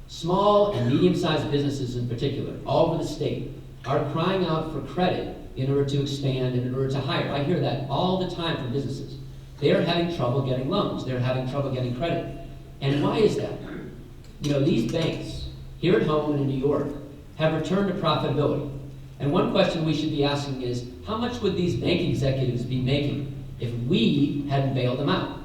Small and medium-sized businesses in particular, all over the state, are crying out for credit in order to expand and in order to hire. I hear that all the time from businesses. They're having trouble getting loans. They're having trouble getting credit. And why is that? You know, these banks here at home and in New York have returned to profitability. And one question we should be asking is, how much would these bank executives be making if we hadn't bailed them out?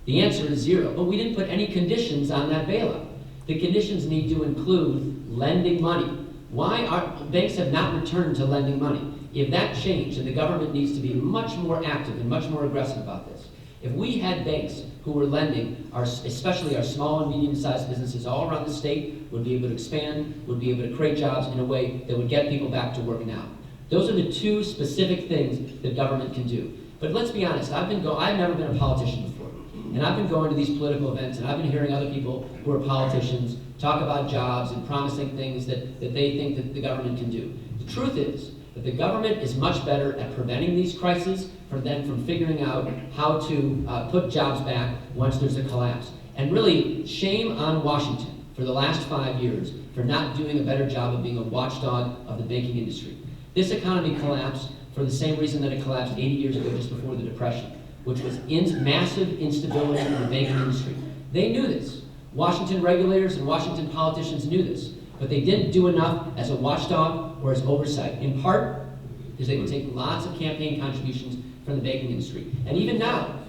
The answer is zero, but we didn't put any conditions on that bailout. The conditions need to include lending money. Why are banks have not returned to lending money? If that changed, and the government needs to be much more active and much more aggressive about this. If we had banks who were lending, especially our small and medium-sized businesses all around the state would be able to expand, would be able to create jobs in a way that would get people back to work now. Those are the two specific things that government can do. But let's be honest, I've never been a politician before. And I've been going to these political events, and I've been hearing other people who are politicians talk about jobs and promising things that they think that the government can do. The truth is that the government is much better at preventing these crises from figuring out how to put jobs back once there's a collapse. And really, shame on Washington for the last 5 years for not doing a better job of being a watchdog of the banking industry. This economy collapsed for the same reason that it collapsed 80 years ago, just before the Depression, which was massive instability in the banking industry. They knew this. Washington regulators and Washington politicians knew this, but they didn't do enough as a watchdog or as oversight, in part because they would take lots of campaign contributions from the banking industry. And even now,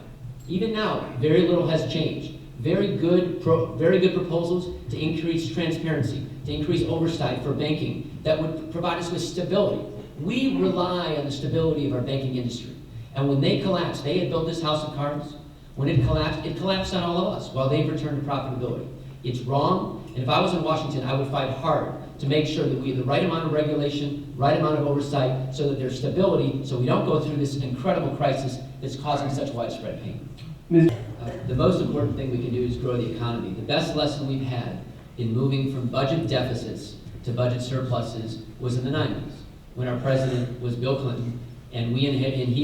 very little has changed. Very good proposals to increase transparency, to increase oversight for banking that would provide us with stability. We rely on the stability of our banking industry. And when they collapsed, they had built this house of cards. When it collapsed on all of us while they've returned to profitability. It's wrong, and if I was in Washington, I would fight hard to make sure that we have the right amount of regulation, right amount of oversight, so that there's stability, so we don't go through this incredible crisis that's causing such widespread pain. The most important thing we can do is grow the economy. The best lesson we've had in moving from budget deficits to budget surpluses was in the 90s, when our president was Bill Clinton, and he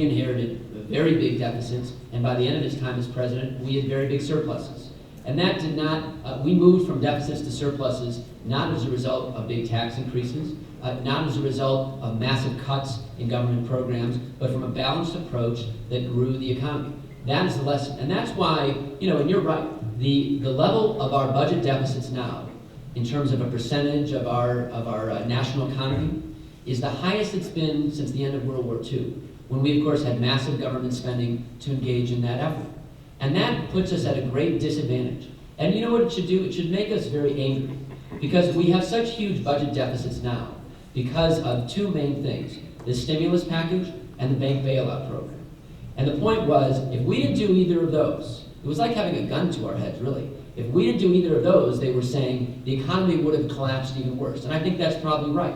inherited very big deficits, and by the end of his time as president, we had very big surpluses. And that did not, we moved from deficits to surpluses not as a result of big tax increases, not as a result of massive cuts in government programs, but from a balanced approach that grew the economy. That is the lesson. And that's why, you know, and you're right, the level of our budget deficits now, in terms of a percentage of our national economy, is the highest it's been since the end of World War II, when we, of course, had massive government spending to engage in that effort. And that puts us at a great disadvantage. And you know what it should do? It should make us very angry, because we have such huge budget deficits now because of two main things, the stimulus package and the bank bailout program. And the point was, if we didn't do either of those, it was like having a gun to our heads, really. If we didn't do either of those, they were saying the economy would have collapsed even worse. And I think that's probably right.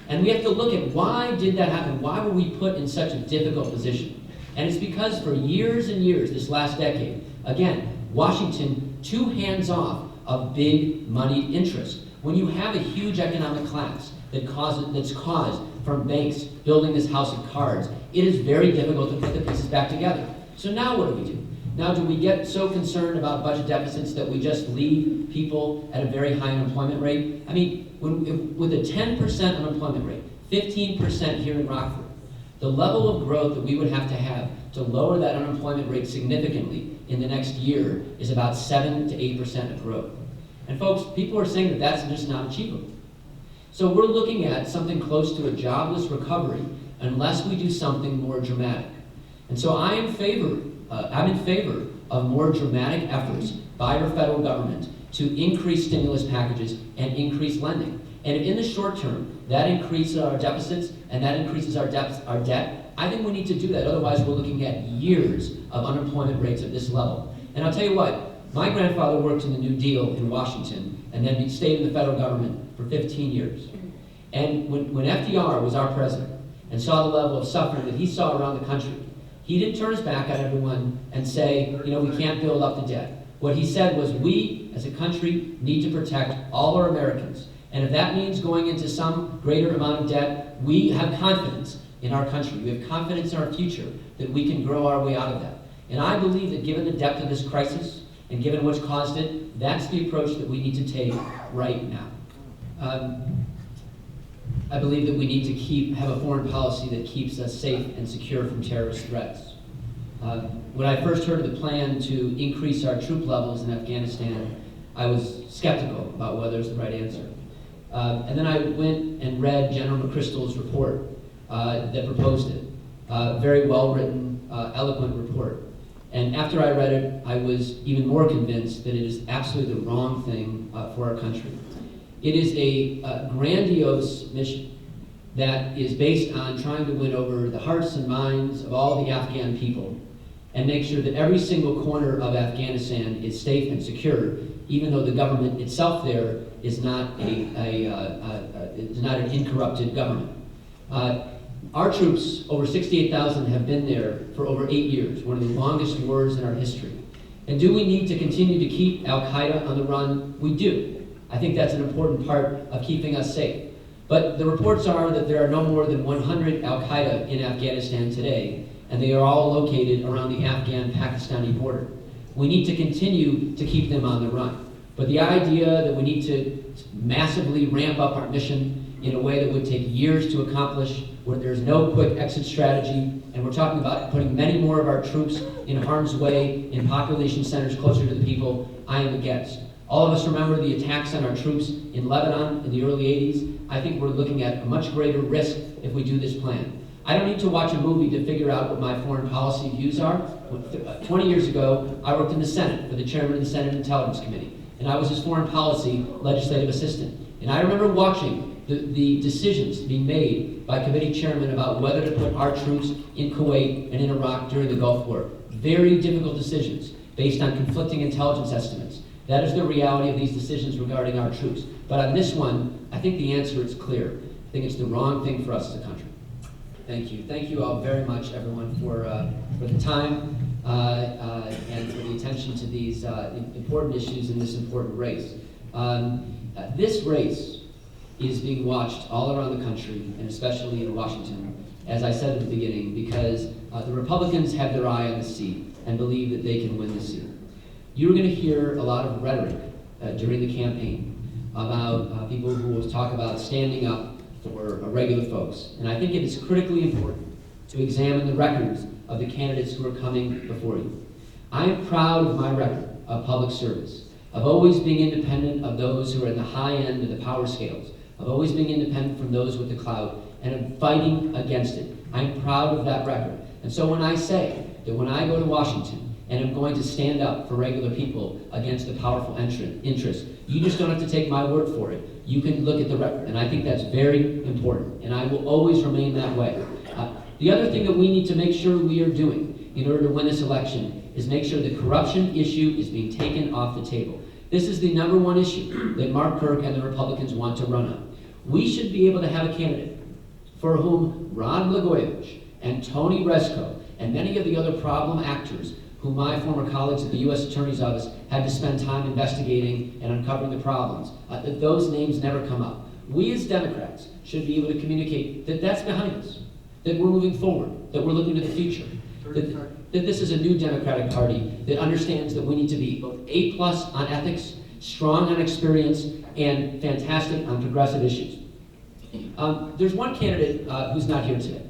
And we have to look at why did that happen? Why were we put in such a difficult position? And it's because for years and years, this last decade, again, Washington, too hands-off of big moneyed interest. When you have a huge economic collapse that's caused from banks building this house of cards, it is very difficult to put the pieces back together. So now what do? Now do we get so concerned about budget deficits that we just leave people at a very high unemployment rate? I mean, with a 10% unemployment rate, 15% here in Rockford, the level of growth that we would have to lower that unemployment rate significantly in the next year is about 7 to 8% of growth. And folks, people are saying that that's just not achievable. So we're looking at something close to a jobless recovery unless we do something more dramatic. And so I'm in favor of more dramatic efforts by our federal government to increase stimulus packages and increase lending. And if in the short term that increases our deficits and that increases our debt, I think we need to do that. Otherwise, we're looking at years of unemployment rates at this level. And I'll tell you what, my grandfather worked in the New Deal in Washington and then stayed in the federal government for 15 years. And when FDR was our president and saw the level of suffering that he saw around the country, he didn't turn his back on everyone and say, you know, we can't build up the debt. What he said was, we as a country need to protect all our Americans. And if that means going into some greater amount of debt, we have confidence in our country. We have confidence in our future that we can grow our way out of that. And I believe that given the depth of this crisis, And given what's caused it, that's the approach that we need to take right now. I believe that we need to have a foreign policy that keeps us safe and secure from terrorist threats. When I first heard of the plan to increase our troop levels in Afghanistan, I was skeptical about whether it was the right answer. And then I went and read General McChrystal's report that proposed it. Very well-written, eloquent report. And after I read it, I was even more convinced that it is absolutely the wrong thing for our country. It is a grandiose mission that is based on trying to win over the hearts and minds of all the Afghan people and make sure that every single corner of Afghanistan is safe and secure, even though the government itself there is not an incorrupted government. Our troops, over 68,000, have been there for over 8 years, one of the longest wars in our history. And do we need to continue to keep Al-Qaeda on the run? We do. I think that's an important part of keeping us safe. But the reports are that there are no more than 100 Al-Qaeda in Afghanistan today, and they are all located around the Afghan-Pakistani border. We need to continue to keep them on the run. But the idea that we need to massively ramp up our mission in a way that would take years to accomplish, where there's no quick exit strategy, and we're talking about putting many more of our troops in harm's way in population centers closer to the people, I am against. All of us remember the attacks on our troops in Lebanon in the early 80s. I think we're looking at a much greater risk if we do this plan. I don't need to watch a movie to figure out what my foreign policy views are. 20 years ago, I worked in the Senate for the chairman of the Senate Intelligence Committee, and I was his foreign policy legislative assistant. And I remember watching the decisions being made by committee chairmen about whether to put our troops in Kuwait and in Iraq during the Gulf War. Very difficult decisions based on conflicting intelligence estimates. That is the reality of these decisions regarding our troops. But on this one, I think the answer is clear. I think it's the wrong thing for us as a country. Thank you. Thank you all very much, everyone, for the time and for the attention to these important issues in this important race. This race is being watched all around the country, and especially in Washington, as I said at the beginning, because the Republicans have their eye on the seat and believe that they can win the seat. You're going to hear a lot of rhetoric during the campaign about people who will talk about standing up for regular folks. And I think it is critically important to examine the records of the candidates who are coming before you. I am proud of my record of public service, of always being independent of those who are at the high end of the power scales, of always being independent from those with the clout, and of fighting against it. I'm proud of that record. And so when I say that when I go to Washington and I'm going to stand up for regular people against the powerful interests, you just don't have to take my word for it. You can look at the record, and I think that's very important, and I will always remain that way. The other thing that we need to make sure we are doing in order to win this election is make sure the corruption issue is being taken off the table. This is the number one issue that Mark Kirk and the Republicans want to run on. We should be able to have a candidate for whom Rod Blagojevich and Tony Rezko and many of the other problem actors who my former colleagues at the U.S. Attorney's Office had to spend time investigating and uncovering the problems, that those names never come up. We as Democrats should be able to communicate that that's behind us, that we're moving forward, that we're looking to the future, that this is a new Democratic Party that understands that we need to be both A+ on ethics, strong on experience, and fantastic on progressive issues. There's one candidate who's not here today,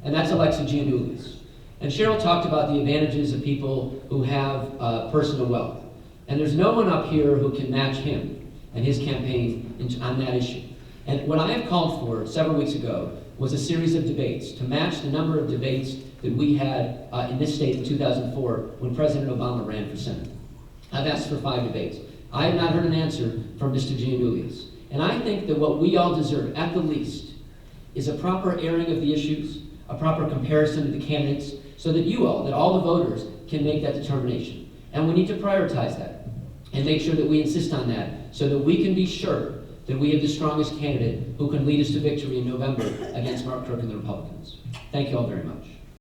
and that's Alexis Giannoulias. And Cheryle talked about the advantages of people who have personal wealth. And there's no one up here who can match him and his campaign on that issue. And what I have called for several weeks ago was a series of debates to match the number of debates that we had in this state in 2004 when President Obama ran for Senate. I've asked for 5 debates. I have not heard an answer from Mr. Giannoulias. And I think that what we all deserve, at the least, is a proper airing of the issues, a proper comparison of the candidates, so that you all, that all the voters, can make that determination. And we need to prioritize that and make sure that we insist on that so that we can be sure that we have the strongest candidate who can lead us to victory in November against Mark Kirk and the Republicans. Thank you all very much.